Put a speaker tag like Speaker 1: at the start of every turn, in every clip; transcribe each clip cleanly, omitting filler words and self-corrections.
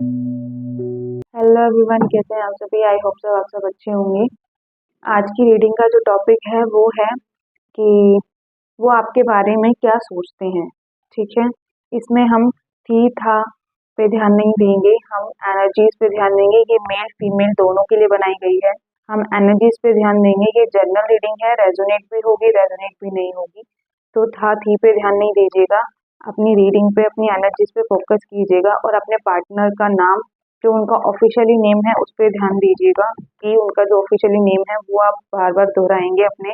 Speaker 1: Hello everyone, कैसे हैं आप सभी। आई होप सो आप सब अच्छे होंगे। आज की रीडिंग का जो टॉपिक है वो है कि वो आपके बारे में क्या सोचते हैं। ठीक है, इसमें हम थी था पे ध्यान नहीं देंगे, हम एनर्जीज पे ध्यान देंगे। ये मेल फीमेल दोनों के लिए बनाई गई है। हम एनर्जीज पे ध्यान देंगे। ये जनरल रीडिंग है, रेजोनेट भी होगी, रेजोनेट भी नहीं होगी। तो था थी पे ध्यान नहीं दीजिएगा, अपनी रीडिंग पे, अपनी एनर्जीज पे फोकस कीजिएगा और अपने पार्टनर का नाम जो उनका ऑफिशियली नेम है उस पर ध्यान दीजिएगा कि उनका जो ऑफिशियली नेम है वो आप बार बार दोहराएंगे अपने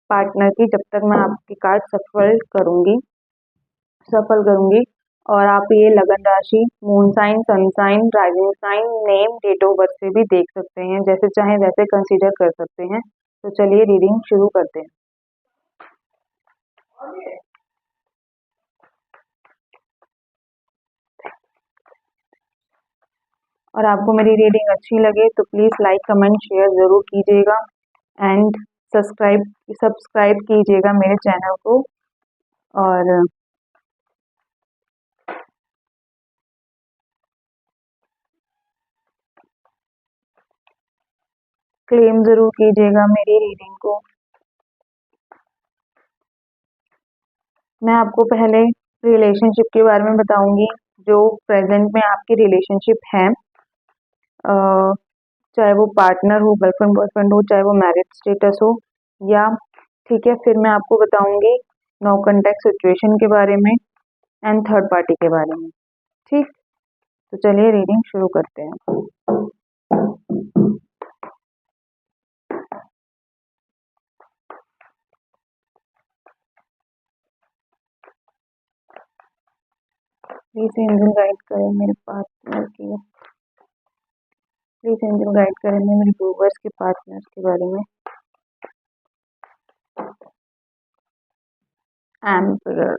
Speaker 1: पार्टनर की, जब तक मैं आपकी कार्ड सफल करूंगी। और आप ये लगन राशि, moon sign, sun sign, rising sign, name, date of birth से भी देख सकते हैं। जैसे चाहे वैसे कंसीडर कर सकते हैं। तो चलिए रीडिंग शुरू करते हैं। और आपको मेरी रीडिंग अच्छी लगे तो प्लीज़ लाइक, कमेंट, शेयर ज़रूर कीजिएगा एंड सब्सक्राइब सब्सक्राइब कीजिएगा मेरे चैनल को। और क्लेम ज़रूर कीजिएगा मेरी रीडिंग को। मैं आपको पहले रिलेशनशिप के बारे में बताऊंगी, जो प्रेजेंट में आपकी रिलेशनशिप है। चाहे वो पार्टनर हो, गर्लफ्रेंड बॉयफ्रेंड हो, चाहे वो मैरिड स्टेटस हो या, ठीक है। फिर मैं आपको बताऊंगी नो कॉन्टैक्ट सिचुएशन के बारे में एंड थर्ड पार्टी के बारे में। ठीक, तो चलिए रीडिंग शुरू करते हैं। प्लीज एंजल गाइड करें मेरे पार्टनर की, प्लीज एंजल गाइड करें मेरे व्यूवर्स के पार्टनर के बारे में। Emperor,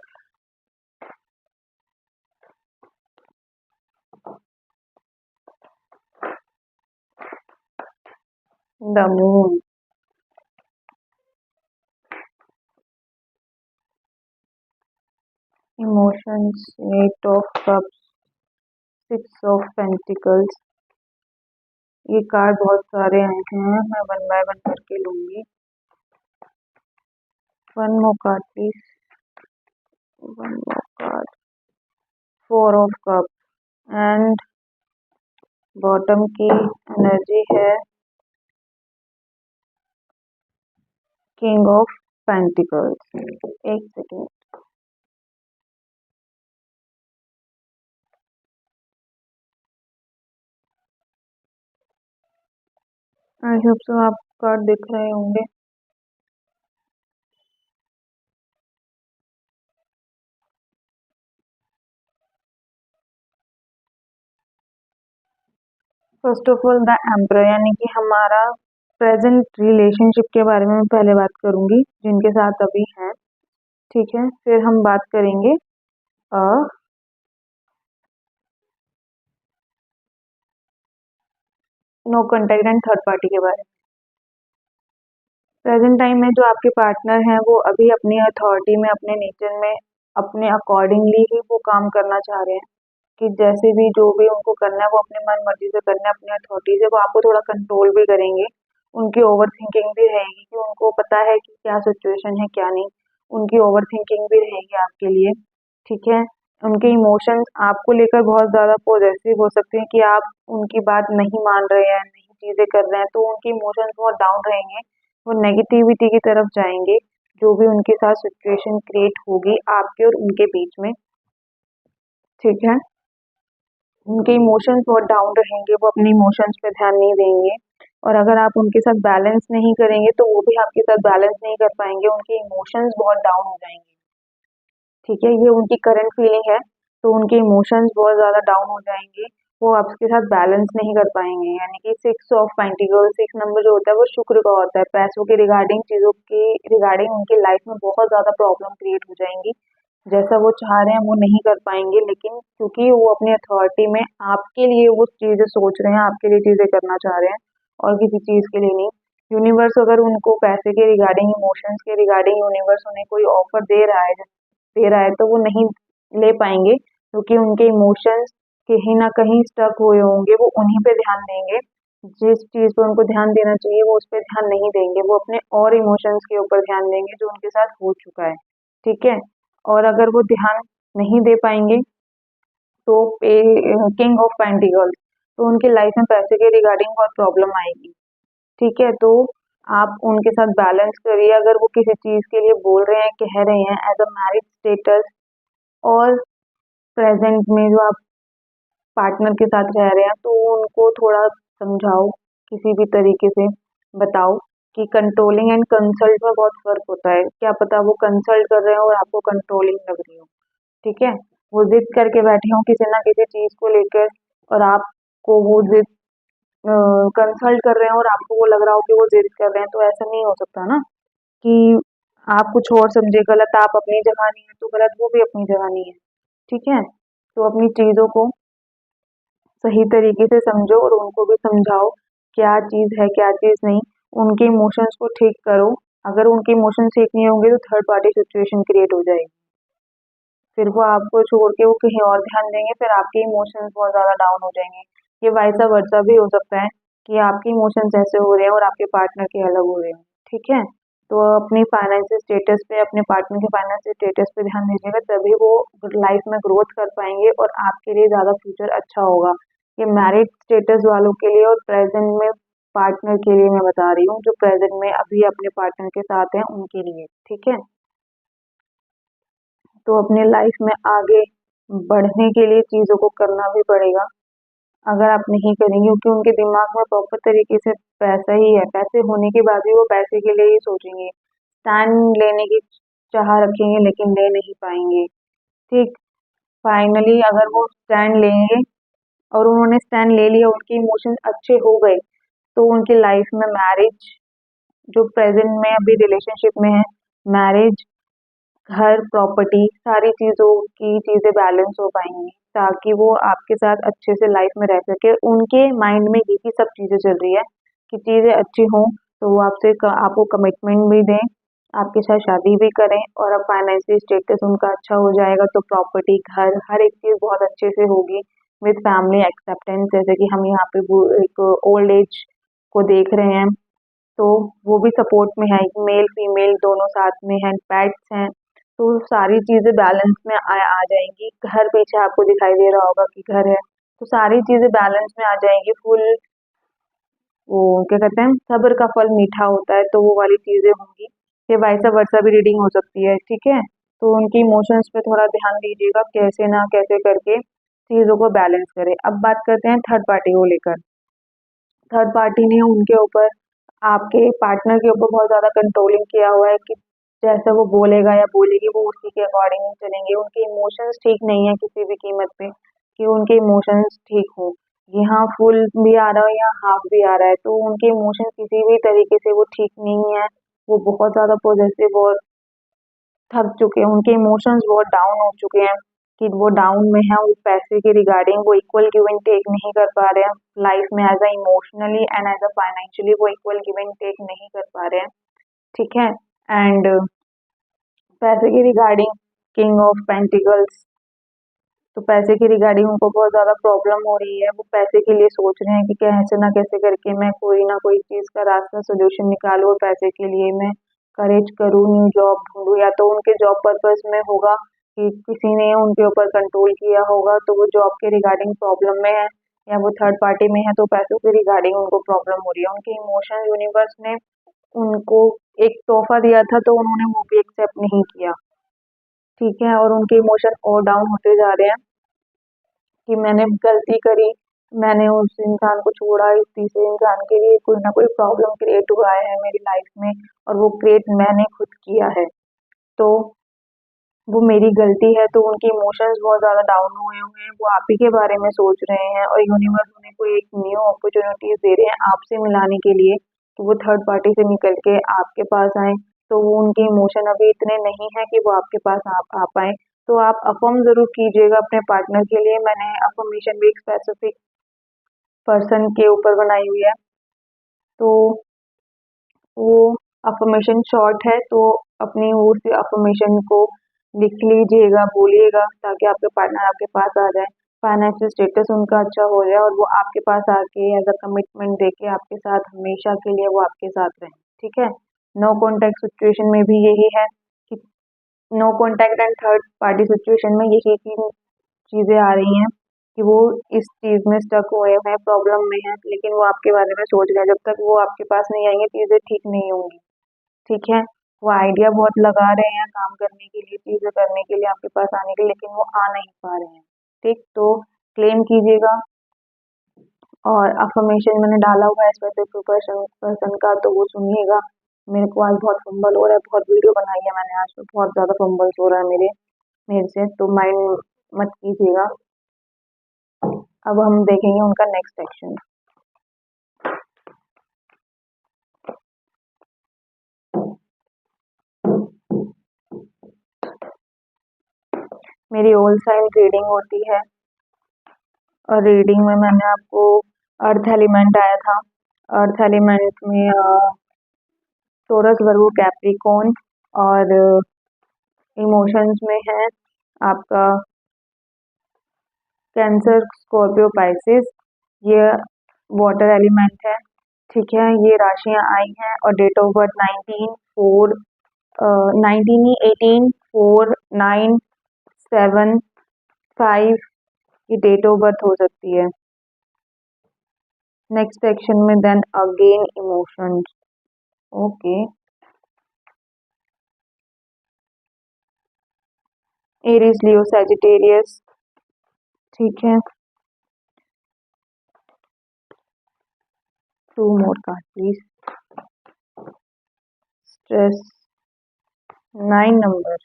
Speaker 1: the moon, emotions, eight of cups, six of pentacles. ये कार्ड बहुत सारे आए हैं, मैं वन बाय वन करके लूंगी। One more card please, one more card. Four of cup and bottom की एनर्जी है किंग ऑफ पेंटिकल्स। एक सेकेंड, आई होप सो आप कार्ड दिख रहे होंगे। First of all the emperor, यानी कि हमारा प्रेजेंट रिलेशनशिप के बारे में मैं पहले बात करूंगी, जिनके साथ अभी हैं। ठीक है, फिर हम बात करेंगे no contact and third party के बारे में। प्रेजेंट टाइम में जो आपके पार्टनर हैं वो अभी अपनी अथॉरिटी में, अपने नेचर में, अपने अकॉर्डिंगली ही वो काम करना चाह रहे हैं कि जैसे भी जो भी उनको करना है वो अपने मन मर्जी से करना है, अपनी अथॉरिटी से। वो आपको थोड़ा कंट्रोल भी करेंगे। उनकी ओवर थिंकिंग भी रहेगी कि उनको पता है कि क्या सिचुएशन है क्या नहीं। उनकी ओवर थिंकिंग भी रहेगी आपके लिए। ठीक है, उनके इमोशंस आपको लेकर बहुत ज़्यादा पॉजिटिव हो सकते हैं कि आप उनकी बात नहीं मान रहे हैं, नहीं चीज़ें कर रहे हैं, तो उनके इमोशंस बहुत डाउन रहेंगे। वो नेगेटिविटी की तरफ जाएंगे, जो भी उनके साथ सिचुएशन क्रिएट होगी आपके और उनके बीच में। ठीक है, उनके इमोशंस बहुत डाउन रहेंगे, वो अपने इमोशंस पे ध्यान नहीं देंगे। और अगर आप उनके साथ बैलेंस नहीं करेंगे तो वो भी आपके साथ बैलेंस नहीं कर पाएंगे, उनके इमोशंस बहुत डाउन हो जाएंगे। ठीक है, ये उनकी करंट फीलिंग है, तो उनके इमोशंस बहुत ज़्यादा डाउन हो जाएंगे। वो आपके साथ बैलेंस नहीं कर पाएंगे। यानी कि six of pentacle, six number जो होता है वो शुक्र का होता है। पैसों के रिगार्डिंग, चीज़ों के रिगार्डिंग उनकी लाइफ में बहुत ज़्यादा प्रॉब्लम क्रिएट हो जाएंगी। जैसा वो चाह रहे हैं वो नहीं कर पाएंगे, लेकिन क्योंकि वो अपनी अथॉरिटी में आपके लिए वो चीज़ें सोच रहे हैं, आपके लिए चीज़ें करना चाह रहे हैं और किसी चीज़ के लिए नहीं। यूनिवर्स अगर उनको पैसे के रिगार्डिंग, इमोशंस के रिगार्डिंग यूनिवर्स उन्हें कोई ऑफर दे रहा है तो वो नहीं ले पाएंगे, क्योंकि उनके इमोशंस कहीं ना कहीं स्टक हुए होंगे, वो उन्हीं पे ध्यान देंगे। जिस चीज़ पे उनको ध्यान देना चाहिए वो उस पे ध्यान नहीं देंगे, वो अपने और इमोशंस के ऊपर ध्यान देंगे जो उनके साथ हो चुका है, ठीक है? और अगर वो ध्यान नहीं दे पाएंगे तो किंग ऑफ पेंटिकल्स, तो उनकी लाइफ में पैसे के रिगार्डिंग बहुत प्रॉब्लम आएगी, ठीक है? तो आप उनके साथ बैलेंस करिए, अगर वो किसी चीज़ के लिए बोल रहे हैं, कह रहे हैं एज अ मैरिज स्टेटस, और प्रेजेंट में जो आप पार्टनर के साथ रह रहे हैं तो उनको थोड़ा समझाओ, किसी भी तरीके से बताओ कि कंट्रोलिंग एंड कंसल्ट में बहुत फर्क होता है। क्या पता वो कंसल्ट कर रहे हो और आपको कंट्रोलिंग लग रही हो, ठीक है? वो जिद करके बैठे हों किसी ना किसी चीज को लेकर, और आपको वो जिद कंसल्ट कर रहे हैं और आपको वो लग रहा हो कि वो जिद कर रहे हैं, तो ऐसा नहीं हो सकता ना कि आप कुछ और समझे गलत, आप अपनी जगह नहीं है तो गलत वो भी अपनी जगह नहीं है, ठीक है? तो अपनी चीजों को सही तरीके से समझो और उनको भी समझाओ क्या चीज़ है क्या चीज़ नहीं। उनके इमोशंस को ठीक करो, अगर उनके इमोशंस ठीक नहीं होंगे तो थर्ड पार्टी सिचुएशन क्रिएट हो जाएगी, फिर वो आपको छोड़ के वो कहीं और ध्यान देंगे, फिर आपके इमोशंस बहुत ज़्यादा डाउन हो जाएंगे। ये वाइसा वर्सा भी हो सकता है कि आपके इमोशंस ऐसे हो रहे हैं और आपके पार्टनर के अलग हो रहे हैं, ठीक है? तो अपनी फाइनेंशियल स्टेटस पे, अपने पार्टनर के फाइनेंशियल स्टेटस पे ध्यान दीजिएगा, तभी वो लाइफ में ग्रोथ कर पाएंगे और आपके लिए ज़्यादा फ्यूचर अच्छा होगा। ये मैरिड स्टेटस वालों के लिए और प्रेजेंट में पार्टनर के लिए मैं बता रही हूँ, जो प्रेजेंट में अभी अपने पार्टनर के साथ हैं उनके लिए, ठीक है? तो अपने लाइफ में आगे बढ़ने के लिए चीज़ों को करना भी पड़ेगा। अगर आप नहीं करेंगे, क्योंकि उनके दिमाग में प्रॉपर तरीके से पैसा ही है, पैसे होने के बाद भी वो पैसे के लिए ही सोचेंगे, स्टैंड लेने की चाह रखेंगे लेकिन ले नहीं पाएंगे, ठीक? फाइनली अगर वो स्टैंड लेंगे और उन्होंने स्टैंड ले लिया, उनके इमोशंस अच्छे हो गए, तो उनकी लाइफ में मैरिज, जो प्रेजेंट में अभी रिलेशनशिप में है, मैरिज, घर, प्रॉपर्टी, सारी चीज़ों की चीज़ें बैलेंस हो पाएंगी, ताकि वो आपके साथ अच्छे से लाइफ में रह सके। उनके माइंड में यही सब चीज़ें चल रही है कि चीज़ें अच्छी हों, तो वो आपको कमिटमेंट भी दें, आपके साथ शादी भी करें, और अब फाइनेंशियल स्टेटस उनका अच्छा हो जाएगा तो प्रॉपर्टी, घर, हर एक चीज़ बहुत अच्छे से होगी विद फैमिली एक्सेप्टेंस। जैसे कि हम यहाँ पे एक ओल्ड एज को देख रहे हैं, तो वो भी सपोर्ट में है, मेल फीमेल दोनों साथ में हैं, पेट्स हैं, तो सारी चीजें बैलेंस में आ जाएंगी। घर पीछे आपको दिखाई दे रहा होगा कि घर है, तो सारी चीजें बैलेंस में आ जाएंगी फुल। वो क्या कहते हैं, सब्र का फल मीठा होता है, तो वो वाली चीजें होंगी। ये वैसा वर्षा भी रीडिंग हो सकती है, ठीक है? तो उनकी इमोशंस पे थोड़ा ध्यान दीजिएगा, कैसे ना कैसे करके चीजों को बैलेंस करें। अब बात करते हैं थर्ड पार्टी को लेकर। थर्ड पार्टी ने उनके ऊपर, आपके पार्टनर के ऊपर बहुत ज़्यादा कंट्रोलिंग किया हुआ है कि जैसा वो बोलेगा या बोलेगी वो उसी के अकॉर्डिंग ही चलेंगे। उनके इमोशंस ठीक नहीं है किसी भी कीमत पे कि उनके इमोशंस ठीक हो। यहाँ फुल भी आ रहा है, यहाँ हाफ भी आ रहा है, तो उनके इमोशंस किसी भी तरीके से वो ठीक नहीं है। वो बहुत ज़्यादा पॉजिटिव और थक चुके हैं, उनके इमोशंस बहुत डाउन हो चुके हैं कि वो डाउन में है। वो पैसे के रिगार्डिंग वो इक्वल गिव एंड टेक नहीं कर पा रहे हैं लाइफ में, as a emotionally and as a financially वो इक्वल गिव एंड टेक नहीं कर पा रहे हैं, ठीक है? एंड पैसे की रिगार्डिंग किंग ऑफ पेंटिकल्स, तो पैसे की रिगार्डिंग उनको बहुत ज़्यादा प्रॉब्लम हो रही है। वो पैसे के लिए सोच रहे हैं कि कैसे ना कैसे करके मैं कोई ना कोई चीज़ का रास्ता सोल्यूशन निकालूँ, और पैसे के लिए मैं करेज करूँ, न्यू जॉब ढूंढूँ, या तो उनके जॉब पर्पस में होगा कि किसी ने उनके ऊपर कंट्रोल किया होगा तो वो जॉब के रिगार्डिंग प्रॉब्लम में है, या वो थर्ड पार्टी में है तो पैसों के रिगार्डिंग उनको प्रॉब्लम हो रही है। उनके इमोशन यूनिवर्स ने उनको एक तोहफा दिया था तो उन्होंने वो भी एक्सेप्ट नहीं किया, ठीक है? और उनके इमोशन और डाउन होते जा रहे हैं कि मैंने गलती करी, मैंने उस इंसान को छोड़ा, इस तीसरे इंसान के लिए कोई ना कोई प्रॉब्लम क्रिएट हुआ है मेरी लाइफ में, और वो क्रिएट मैंने खुद किया है, तो वो मेरी गलती है। तो उनके इमोशंस बहुत ज़्यादा डाउन हुए हुए हैं, वो आप ही के बारे में सोच रहे हैं, और यूनिवर्स उन्हें कोई एक न्यू अपॉर्चुनिटीज दे रहे हैं आपसे मिलाने के लिए, कि वो थर्ड पार्टी से निकल के आपके पास आए। तो वो उनके इमोशन अभी इतने नहीं है कि वो आपके पास आ पाए। तो आप अफर्म जरूर कीजिएगा अपने पार्टनर के लिए। मैंने अफर्मेशन भी एक स्पेसिफिक पर्सन के ऊपर बनाई हुई है, तो वो अफर्मेशन शॉर्ट है, तो अपनी उस अफर्मेशन को लिख लीजिएगा, बोलिएगा, ताकि आपके पार्टनर आपके पास आ जाए। फाइनेंशियल स्टेटस उनका अच्छा हो जाए और वो आपके पास आके एज अ कमिटमेंट देके आपके साथ हमेशा के लिए वो आपके साथ रहें, ठीक है। नो कॉन्टैक्ट सिचुएशन में भी यही है कि no contact and third party situation में यही तीन चीज़ें आ रही हैं कि वो इस चीज़ में स्टक हुए हैं, प्रॉब्लम में हैं, लेकिन वो आपके बारे में सोच रहे हैं। जब तक वो आपके पास नहीं आएंगे चीज़ें ठीक नहीं होंगी, ठीक है। वो आइडिया बहुत लगा रहे हैं काम करने के लिए, चीज़ें करने के लिए, आपके पास आने के लिए, लेकिन वो आ नहीं पा रहे हैं, ठीक। तो क्लेम कीजिएगा और अफर्मेशन मैंने डाला हुआ है स्पेसिफिक पर्सन का, तो वो सुनिएगा। मेरे को आज बहुत फंबल हो रहा है, बहुत वीडियो बनाई है मैंने आज, तो बहुत ज़्यादा फंबल्स हो रहा है मेरे से, तो माइंड मत कीजिएगा। अब हम देखेंगे उनका नेक्स्ट एक्शन। मेरी ऑल साइड रीडिंग होती है और रीडिंग में मैंने आपको अर्थ एलिमेंट आया था। अर्थ एलिमेंट में टोरस, वर्गो, कैप्रिकॉर्न और इमोशंस में है आपका कैंसर, स्कॉर्पियो, पाइसिस। ये वाटर एलिमेंट है, ठीक है। ये राशियां आई हैं और डेट ऑफ बर्थ 19/4/9/7/5 की डेट ऑफ बर्थ हो सकती है। नेक्स्ट सेक्शन में then again emotions, okay. Aries, Leo, Sagittarius, ठीक है। 2 more card please. Stress 9 number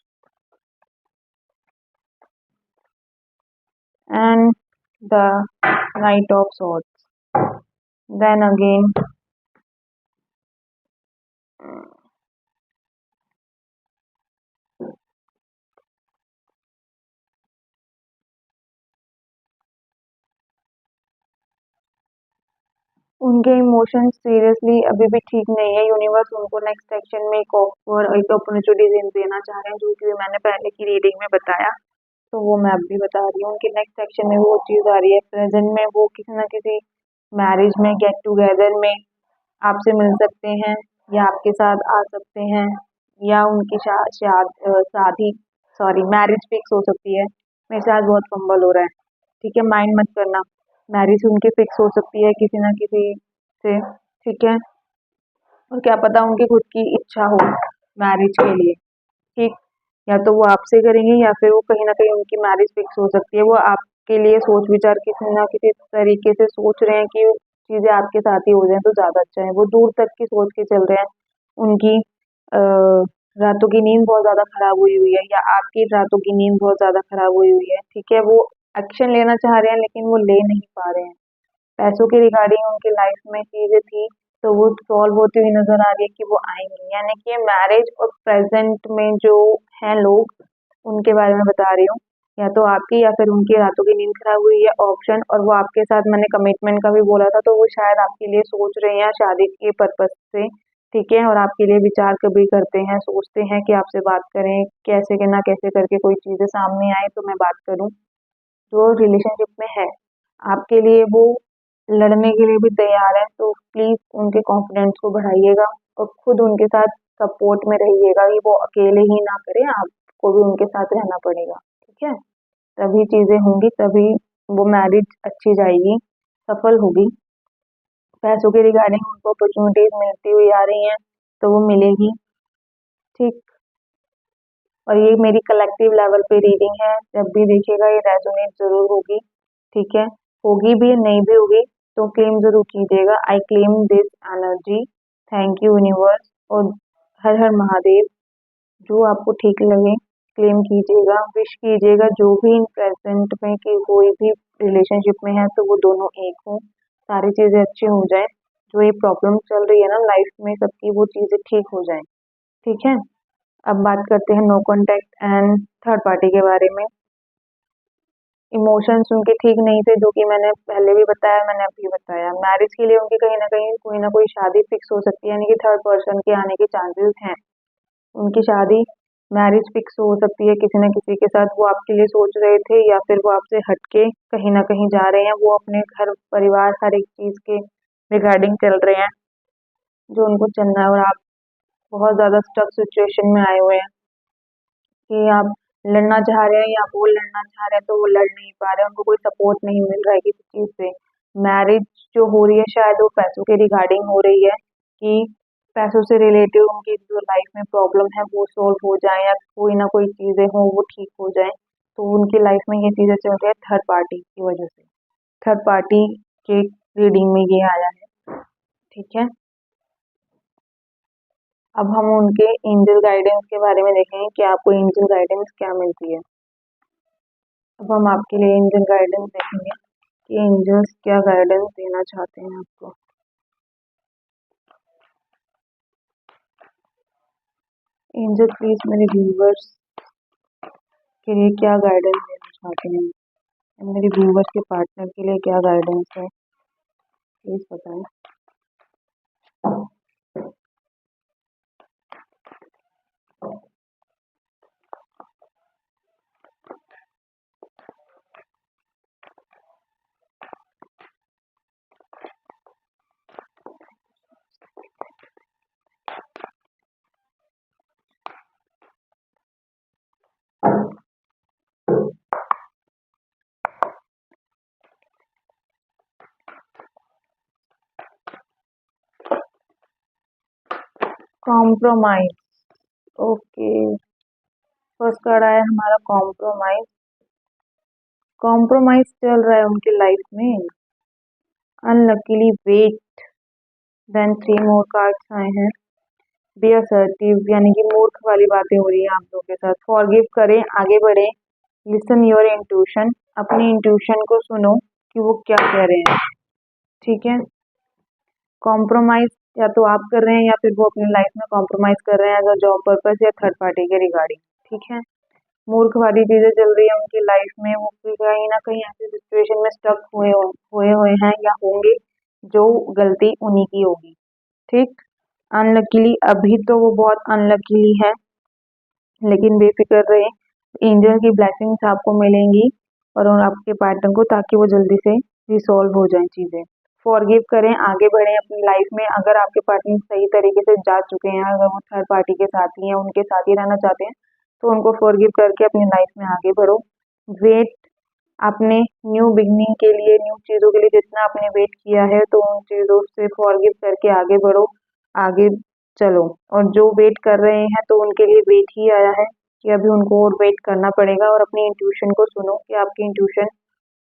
Speaker 1: and the Knight of Swords. Then again उनके इमोशंस सीरियसली अभी भी ठीक नहीं है। यूनिवर्स उनको नेक्स्ट सेक्शन में एक ऑफर, एक अपॉर्चुनिटी देना चाह रहे हैं, जो कि मैंने पहले की रीडिंग में बताया, तो वो मैं अब भी बता रही हूँ कि नेक्स्ट सेक्शन में वो चीज़ आ रही है। प्रेजेंट में वो किसी ना किसी मैरिज में, गेट टुगेदर में आपसे मिल सकते हैं या आपके साथ आ सकते हैं, या उनकी शादी, सॉरी, मैरिज फिक्स हो सकती है। मेरे साथ बहुत फंबल हो रहा है, ठीक है, माइंड मत करना। मैरिज उनकी फिक्स हो सकती है किसी ना किसी से, ठीक है। और क्या पता उनकी खुद की इच्छा हो मैरिज के लिए, ठीक। या तो वो आपसे करेंगे या फिर वो कहीं ना कहीं उनकी मैरिज फिक्स हो सकती है। वो आपके लिए सोच विचार किसी ना किसी तरीके से सोच रहे हैं कि चीज़ें आपके साथ ही हो जाए तो ज़्यादा अच्छा है। वो दूर तक की सोच के चल रहे हैं। उनकी रातों की नींद बहुत ज़्यादा खराब हुई हुई है, या आपकी रातों की नींद बहुत ज़्यादा खराब हुई हुई है, ठीक है। वो एक्शन लेना चाह रहे हैं लेकिन वो ले नहीं पा रहे हैं। पैसों के रिगार्डिंग उनकी लाइफ में चीज़ें थी, तो वो सॉल्व होती हुई नज़र आ रही है कि वो आएँगी। यानी कि मैरिज और प्रेज़ेंट में जो हैं लोग, उनके बारे में बता रही हूँ। या तो आपकी या फिर उनकी रातों की नींद खराब हुई है ऑप्शन, और वो आपके साथ, मैंने कमिटमेंट का भी बोला था, तो वो शायद आपके लिए सोच रहे हैं शादी के पर्पज़ से, ठीक है। और आपके लिए विचार कभी करते हैं, सोचते हैं कि आपसे बात करें, कैसे के ना कैसे करके कोई चीज़ें सामने आए तो मैं बात करूँ। जो रिलेशनशिप में है, आपके लिए वो लड़ने के लिए भी तैयार है, तो प्लीज़ उनके कॉन्फिडेंस को बढ़ाइएगा और खुद उनके साथ सपोर्ट में रहिएगा कि वो अकेले ही ना करें, आपको भी उनके साथ रहना पड़ेगा, ठीक है। तभी चीज़ें होंगी, तभी वो मैरिज अच्छी जाएगी, सफल होगी। पैसों के रिगार्डिंग उनको अपॉर्चुनिटीज मिलती हुई आ रही हैं, तो वो मिलेगी, ठीक। और ये मेरी कलेक्टिव लेवल पे रीडिंग है, जब भी देखिएगा ये रेजोनेट जरूर होगी, ठीक है। होगी भी, नहीं भी होगी तो क्लेम जरूर कीजिएगा। I claim this energy, thank you universe, और हर हर महादेव। जो आपको ठीक लगे क्लेम कीजिएगा, विश कीजिएगा जो भी इन प्रेजेंट में कि कोई भी रिलेशनशिप में है तो वो दोनों एक हों, सारी चीज़ें अच्छी हो जाए। जो ये प्रॉब्लम चल रही है ना लाइफ में सबकी, वो चीज़ें ठीक हो जाए, ठीक है। अब बात करते हैं no contact and third party के बारे में। इमोशंस उनके ठीक नहीं थे, जो कि मैंने पहले भी बताया, मैंने अभी बताया। मैरिज के लिए उनकी कहीं ना कोई शादी फिक्स हो सकती है, यानी कि थर्ड पर्सन के आने के चांसेस हैं। उनकी शादी मैरिज फिक्स हो सकती है किसी न किसी के साथ, वो आपके लिए सोच रहे थे, या फिर वो आपसे हटके कहीं ना कहीं जा रहे हैं, वो अपने घर परिवार हर एक चीज के रिगार्डिंग चल रहे हैं जो उनको चलना है, और आप बहुत ज्यादा स्टक सिचुएशन में आए हुए हैं कि आप लड़ना चाह रहे हैं या वो लड़ना चाह रहे हैं तो वो लड़ नहीं पा रहे हैं, उनको कोई सपोर्ट नहीं मिल रहा है किसी चीज से। मैरिज जो हो रही है शायद वो पैसों के रिगार्डिंग हो रही है, कि पैसों से रिलेटेड उनकी जो लाइफ में प्रॉब्लम है वो सॉल्व हो जाए, या कोई ना कोई चीजें हो वो ठीक हो जाए। तो उनकी लाइफ में ये चीजें चल रही है थर्ड पार्टी की वजह से। थर्ड पार्टी के रीडिंग में ये आया है। ठीक है, अब हम उनके एंजल गाइडेंस के बारे में देखेंगे कि आपको एंजल गाइडेंस क्या मिलती है। अब हम आपके लिए एंजल गाइडेंस देखेंगे कि एंजल्स क्या गाइडेंस देना चाहते हैं आपको। एंजल प्लीज मेरे व्यूवर्स के लिए क्या गाइडेंस देना चाहते हैं, मेरे व्यूवर्स के पार्टनर के लिए क्या गाइडेंस है, प्लीज बताएं। कॉम्प्रोमाइज, ओके, फर्स्ट कार्ड आया हमारा कॉम्प्रोमाइज। कॉम्प्रोमाइज चल रहा है उनकी लाइफ में। Unluckily wait, then 3 more cards आए हैं। बी असर्टिव, यानी कि मूर्ख वाली बातें हो रही है आप लोगों के साथ। फॉरगिव करें, आगे बढ़े। लिसन योर इंट्यूशन, अपनी इंट्यूशन को सुनो कि वो क्या कह रहे हैं। ठीक है, कॉम्प्रोमाइज या तो आप कर रहे हैं या फिर वो अपनी लाइफ में कॉम्प्रोमाइज कर रहे हैं अगर जॉब पर्पस या थर्ड पार्टी के रिगार्डिंग। ठीक है, मूर्ख वाली चीजें चल रही है उनकी लाइफ में, वो कहीं ना कहीं ऐसी सिचुएशन में स्टक हुए हुए हैं या होंगे जो गलती उन्हीं की होगी। ठीक, अनलकीली अभी तो वो बहुत अनलकीली है, लेकिन बेफिक्र रहे, एंजल की ब्लेसिंग्स आपको मिलेंगी और आपके पार्टनर को, ताकि वो जल्दी से रिसॉल्व हो जाए चीजें। फॉरगिव करें, आगे बढ़ें अपनी लाइफ में। अगर आपके पार्टनर सही तरीके से जा चुके हैं, अगर वो थर्ड पार्टी के साथी हैं, उनके साथ ही रहना चाहते हैं, तो उनको फॉरगिव करके अपनी लाइफ में आगे बढ़ो। वेट, आपने न्यू बिगनिंग के लिए, न्यू चीजों के लिए जितना आपने वेट किया है, तो उन चीजों से फॉरगिव करके आगे बढ़ो, आगे चलो। और जो वेट कर रहे हैं तो उनके लिए वेट ही आया है कि अभी उनको और वेट करना पड़ेगा, और अपनी इंट्यूशन को सुनो कि आपकी इंट्यूशन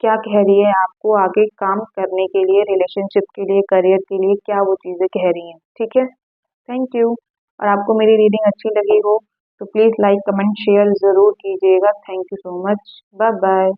Speaker 1: क्या कह रही है आपको आगे काम करने के लिए, रिलेशनशिप के लिए, करियर के लिए, क्या वो चीजें कह रही हैं। ठीक है, थैंक यू। और आपको मेरी रीडिंग अच्छी लगी हो तो प्लीज लाइक कमेंट शेयर जरूर कीजिएगा। Thank you so much, bye bye.